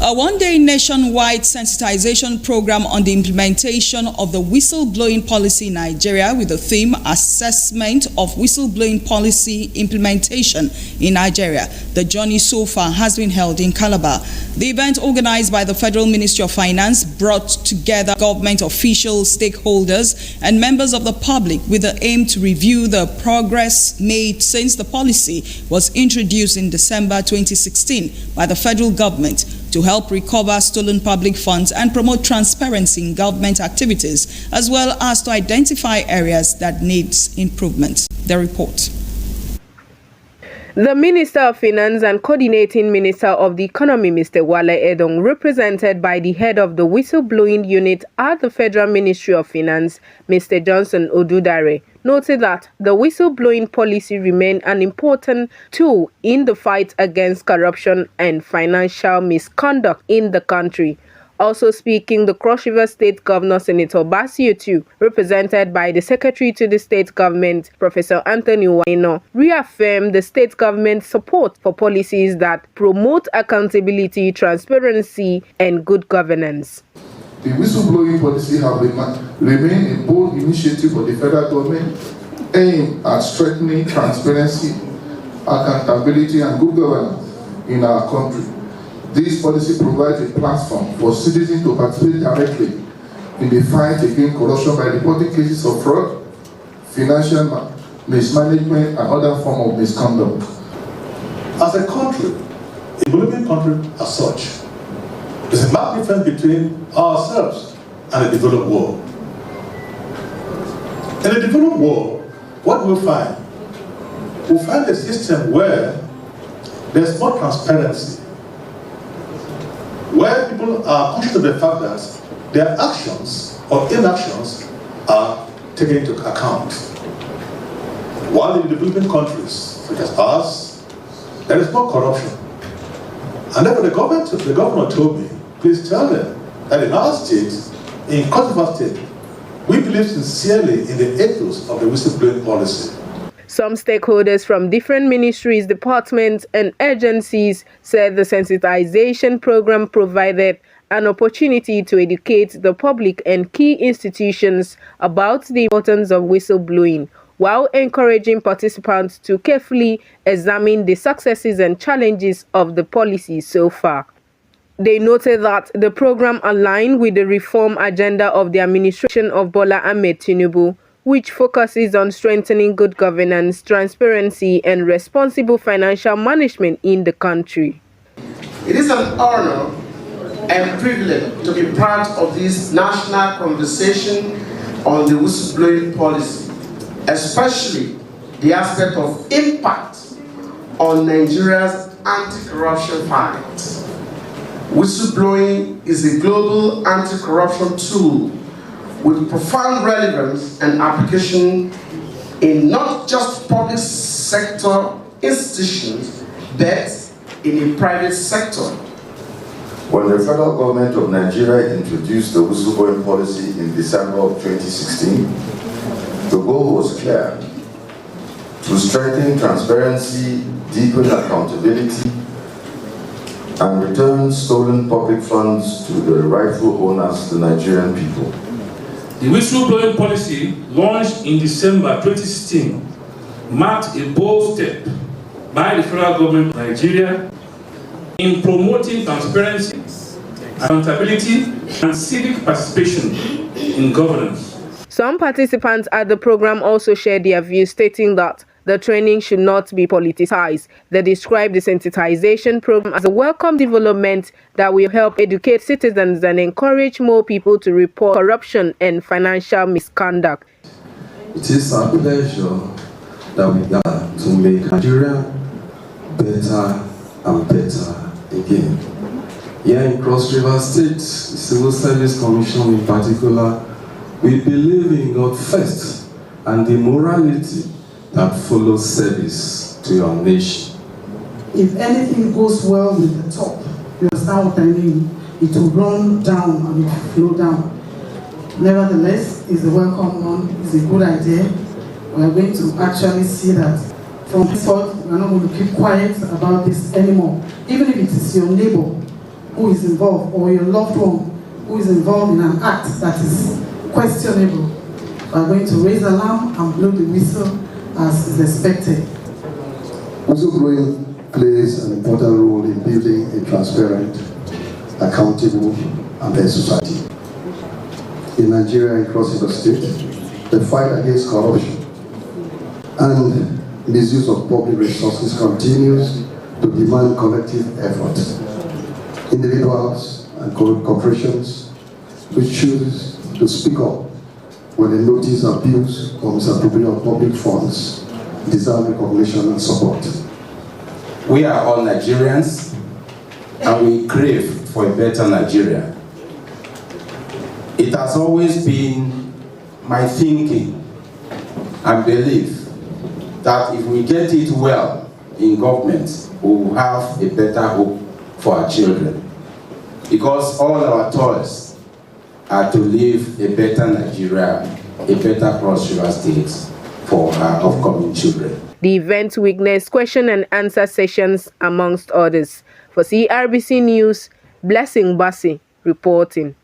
A one-day nationwide sensitization program on the implementation of the whistleblowing policy in Nigeria with the theme Assessment of Whistleblowing Policy Implementation in Nigeria. The journey so far has been held in Calabar. The event, organized by the Federal Ministry of Finance, brought together government officials, stakeholders, and members of the public with the aim to review the progress made since the policy was introduced in December 2016 by the federal government to help recover stolen public funds and promote transparency in government activities, as well as to identify areas that needs improvement. The report. The Minister of Finance and Coordinating Minister of the Economy, Mr. Wale Edong, represented by the head of the whistleblowing unit at the Federal Ministry of Finance, Mr. Johnson Odudare, noted that the whistleblowing policy remained an important tool in the fight against corruption and financial misconduct in the country. Also speaking, the Cross River State Governor, Senator Basio too, represented by the Secretary to the State Government, Professor Anthony Waino, reaffirmed the state government's support for policies that promote accountability, transparency, and good governance. The whistleblowing policy has remained a bold initiative for the federal government aimed at strengthening transparency, accountability, and good governance in our country. This policy provides a platform for citizens to participate directly in the fight against corruption by reporting cases of fraud, financial mismanagement, and other forms of misconduct. As a country, a developing country as such, there's a marked difference between ourselves and the developed world. In the developed world, what we'll find? We'll find a system where there's more transparency, where people are conscious of the fact that their actions or inactions are taken into account. While in developing countries, such as ours, there is more corruption. And therefore the governor told me, please tell them that in our state, in Cross River State, we believe sincerely in the ethos of the whistleblowing policy. Some stakeholders from different ministries, departments, and agencies said the sensitization program provided an opportunity to educate the public and key institutions about the importance of whistleblowing, while encouraging participants to carefully examine the successes and challenges of the policy so far. They noted that the program aligned with the reform agenda of the administration of Bola Ahmed Tinubu, which focuses on strengthening good governance, transparency, and responsible financial management in the country. It is an honor and privilege to be part of this national conversation on the whistleblowing policy, especially the aspect of impact on Nigeria's anti-corruption fight. Whistleblowing is a global anti-corruption tool with profound relevance and application in not just public sector institutions, but in the private sector. When the federal government of Nigeria introduced the whistleblowing policy in December of 2016, the goal was clear: to strengthen transparency, deepen accountability, and return stolen public funds to the rightful owners, the Nigerian people. The whistleblowing policy, launched in December 2016, marked a bold step by the federal government of Nigeria in promoting transparency, accountability, and civic participation in governance. Some participants at the program also shared their views, stating that the training should not be politicized. They described the sensitization program as a welcome development that will help educate citizens and encourage more people to report corruption and financial misconduct. It is our pleasure that we gather to make Nigeria better and better again. Here in Cross River State, the Civil Service Commission in particular, we believe in God first and the morality that follows service to your nation. If anything goes well with the top, you understand what I mean? It will run down and it will flow down. Nevertheless, it's a welcome one, it's a good idea. We are going to actually see that from henceforth, we are not going to keep quiet about this anymore. Even if it is your neighbor, who is involved or your loved one who is involved in an act that is questionable, we are going to raise alarm and blow the whistle as is expected. Whistleblowing plays an important role in building a transparent, accountable, and fair society. In Nigeria and across the state, the fight against corruption and misuse of public resources continues to demand collective effort. Individuals and corporations which choose to speak up when they notice abuse or misappropriation of public funds deserve recognition and support. We are all Nigerians and we crave for a better Nigeria. It has always been my thinking and belief that if we get it well in government, we will have a better hope for our children. Because all our toils are to live a better Nigeria, a better prosperous state for our upcoming children. The event witnessed question and answer sessions amongst others. For CRBC News, Blessing Bassi reporting.